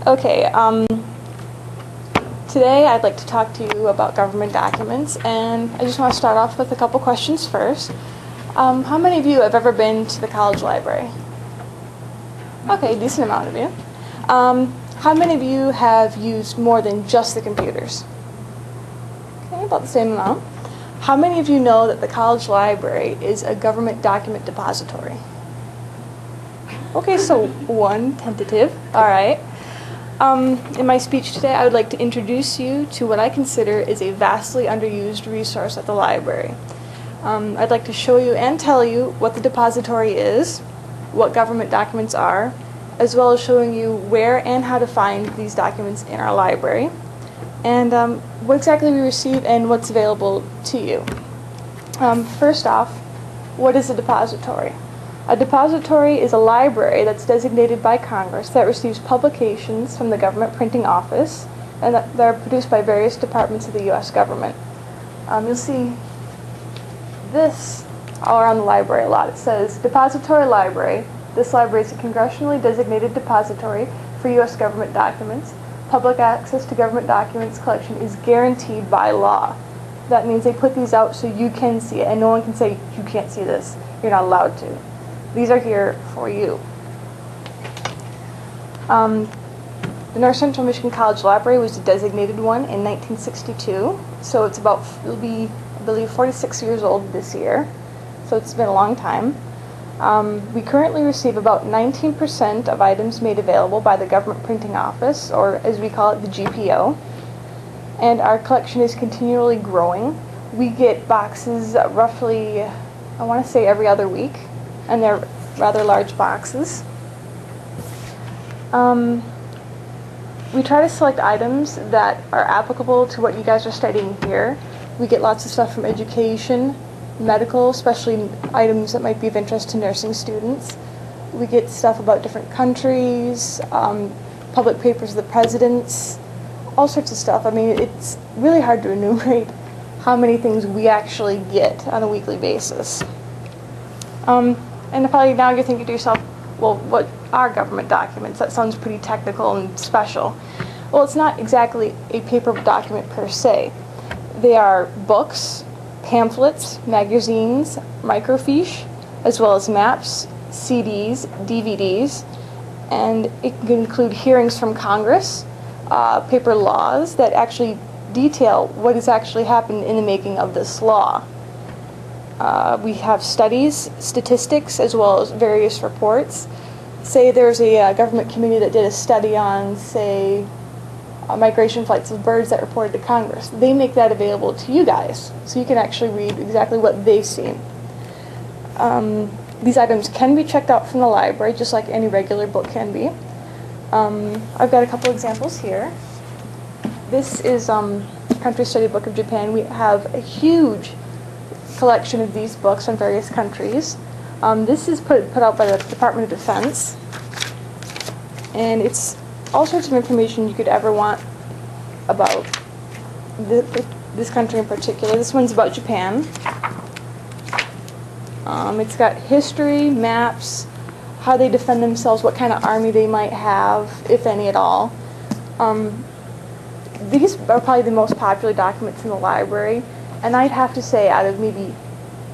Okay, today I'd like to talk to you about government documents, and I just want to start off with a couple questions first. How many of you have ever been to the college library? Okay, a decent amount of you. How many of you have used more than just the computers? Okay, about the same amount. How many of you know that the college library is a government document depository? Okay, so one, tentative. All right. In my speech today, I would like to introduce you to what I consider is a vastly underused resource at the library. I'd like to show you and tell you what the depository is, what government documents are, as well as showing you where and how to find these documents in our library, and what exactly we receive and what's available to you. First off, what is a depository? A depository is a library that's designated by Congress that receives publications from the government printing office and that are produced by various departments of the U.S. government. You'll see this all around the library a lot. It says, Depository Library. This library is a congressionally designated depository for U.S. government documents. Public access to government documents collection is guaranteed by law. That means they put these out so you can see it, and no one can say, you can't see this, you're not allowed to. These are here for you. The North Central Michigan College Library was a designated one in 1962, so it'll be, I believe, 46 years old this year, so it's been a long time. We currently receive about 19% of items made available by the government printing office, or as we call it, the GPO, and our collection is continually growing. We get boxes roughly, I want to say every other week, and they're rather large boxes. We try to select items that are applicable to what you guys are studying here. We get lots of stuff from education, medical, especially items that might be of interest to nursing students. We get stuff about different countries, public papers of the presidents, all sorts of stuff. I mean, it's really hard to enumerate how many things we actually get on a weekly basis. And probably now you're thinking to yourself, well, what are government documents? That sounds pretty technical and special. Well, it's not exactly a paper document per se. They are books, pamphlets, magazines, microfiche, as well as maps, CDs, DVDs, and it can include hearings from Congress, paper laws that actually detail what has actually happened in the making of this law. We have studies, statistics, as well as various reports. Say there's a government committee that did a study on, say, migration flights of birds that reported to Congress. They make that available to you guys, so you can actually read exactly what they've seen. These items can be checked out from the library, just like any regular book can be. I've got a couple examples here. This is Country Study Book of Japan. We have a huge collection of these books on various countries. This is put out by the Department of Defense, and it's all sorts of information you could ever want about this country in particular. This one's about Japan. It's got history, maps, how they defend themselves, what kind of army they might have, if any at all. These are probably the most popular documents in the library, and I'd have to say out of maybe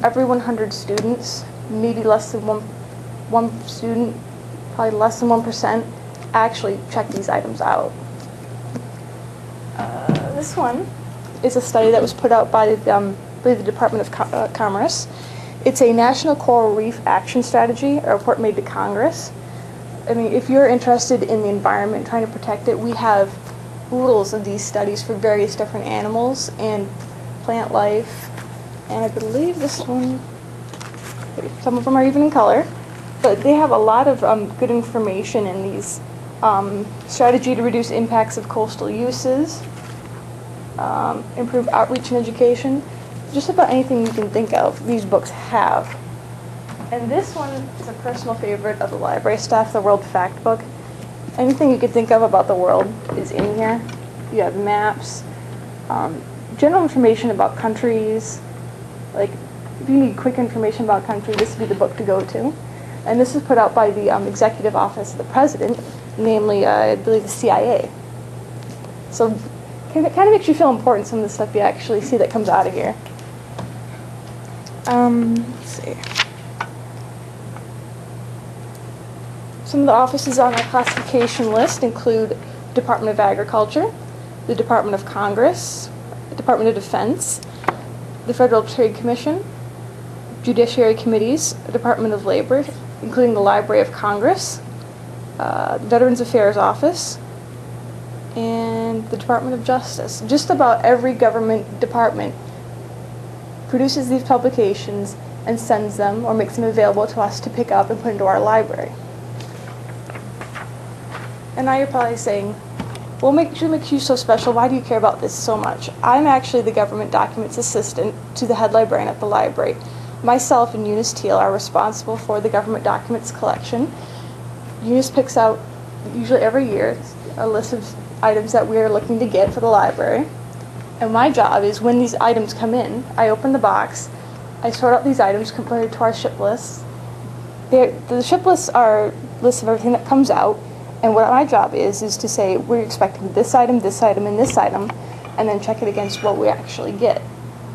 every 100 students, maybe less than one student, probably less than 1%, actually check these items out. This one is a study that was put out by the Department of Commerce. It's a National Coral Reef Action Strategy, a report made to Congress. I mean, if you're interested in the environment, trying to protect it, we have oodles of these studies for various different animals and plant life. And I believe this one, some of them are even in color, but they have a lot of good information in these. Strategy to reduce impacts of coastal uses, improve outreach and education, just about anything you can think of, these books have. And this one is a personal favorite of the library staff, the World Fact Book. Anything you could think of about the world is in here. You have maps, general information about countries. Like, if you need quick information about country, this would be the book to go to. And this is put out by the Executive Office of the President. namely, I believe, the CIA. So it kind of makes you feel important, some of the stuff you actually see that comes out of here. Let's see. Some of the offices on our classification list include Department of Agriculture, the Department of Congress, the Department of Defense, the Federal Trade Commission, Judiciary Committees, the Department of Labor, including the Library of Congress, Veterans Affairs Office, and the Department of Justice. Just about every government department produces these publications and sends them or makes them available to us to pick up and put into our library. And now you're probably saying, what makes you so special? Why do you care about this so much? I'm actually the government documents assistant to the head librarian at the library. Myself and Eunice Teal are responsible for the government documents collection. Eunice picks out, usually every year, a list of items that we are looking to get for the library. And my job is, when these items come in, I open the box, I sort out these items compared to our ship lists. The ship lists are lists of everything that comes out, and what my job is to say, we're expecting this item, and this item, and then check it against what we actually get.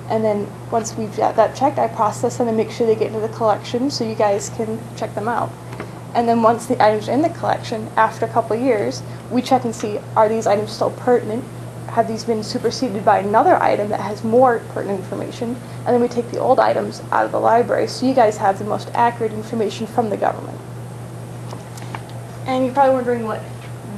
And then once we've got that checked, I process them and make sure they get into the collection so you guys can check them out. And then once the items are in the collection, after a couple of years, we check and see, are these items still pertinent? Have these been superseded by another item that has more pertinent information? And then we take the old items out of the library so you guys have the most accurate information from the government. And you're probably wondering what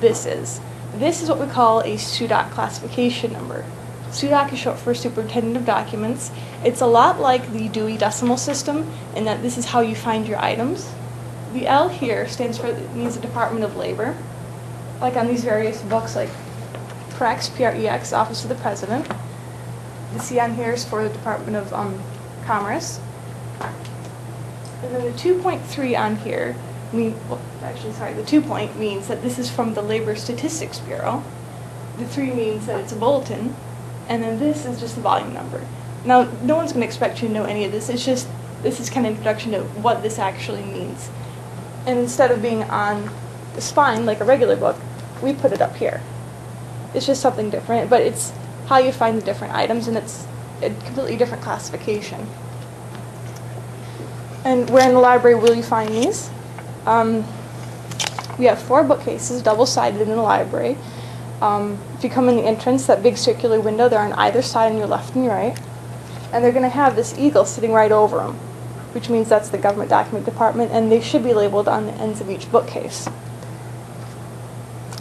this is. This is what we call a SUDOC classification number. SUDOC is short for Superintendent of Documents. It's a lot like the Dewey Decimal System in that this is how you find your items. The L here means the Department of Labor. Like on these various books, like PREX, P-R-E-X, Office of the President. The C on here is for the Department of Commerce. And then the 2.3 on here the 2 point means that this is from the Labor Statistics Bureau. The 3 means that it's a bulletin. And then this is just the volume number. Now, no one's going to expect you to know any of this. It's just, this is kind of introduction to what this actually means. And instead of being on the spine like a regular book, we put it up here. It's just something different, but it's how you find the different items, and it's a completely different classification. And where in the library will you find these? We have 4 bookcases, double-sided in the library. If you come in the entrance, that big circular window, they're on either side on your left and your right. And they're going to have this eagle sitting right over them, which means that's the government document department, and they should be labeled on the ends of each bookcase.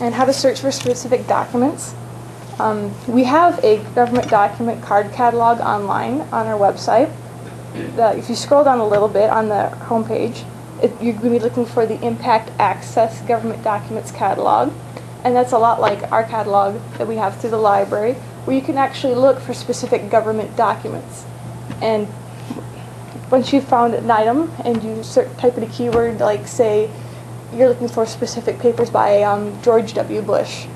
And how to search for specific documents. We have a government document card catalog online on our website. If you scroll down a little bit on the homepage, you're going to be looking for the Impact Access Government Documents catalog. And that's a lot like our catalog that we have through the library, where you can actually look for specific government documents. And once you've found an item and you type in a keyword, like say you're looking for specific papers by George W. Bush,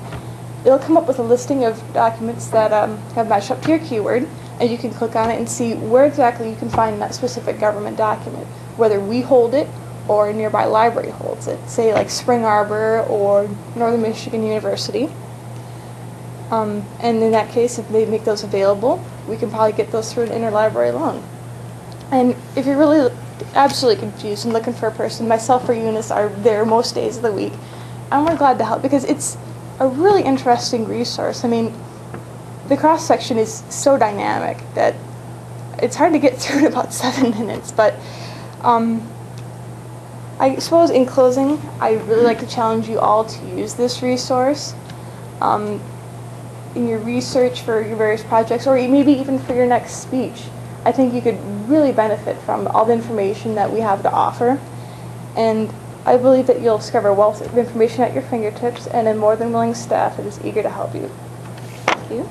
it'll come up with a listing of documents that have matched up to your keyword, and you can click on it and see where exactly you can find that specific government document, whether we hold it or a nearby library holds it, say like Spring Arbor or Northern Michigan University. And in that case, if they make those available, we can probably get those through an interlibrary loan. And if you're really absolutely confused and looking for a person, myself or Eunice are there most days of the week, and we're glad to help because it's a really interesting resource. I mean, the cross-section is so dynamic that it's hard to get through in about 7 minutes, but I suppose in closing, I really like to challenge you all to use this resource in your research for your various projects, or maybe even for your next speech. I think you could really benefit from all the information that we have to offer, and I believe that you'll discover a wealth of information at your fingertips and a more than willing staff that is eager to help you. Thank you.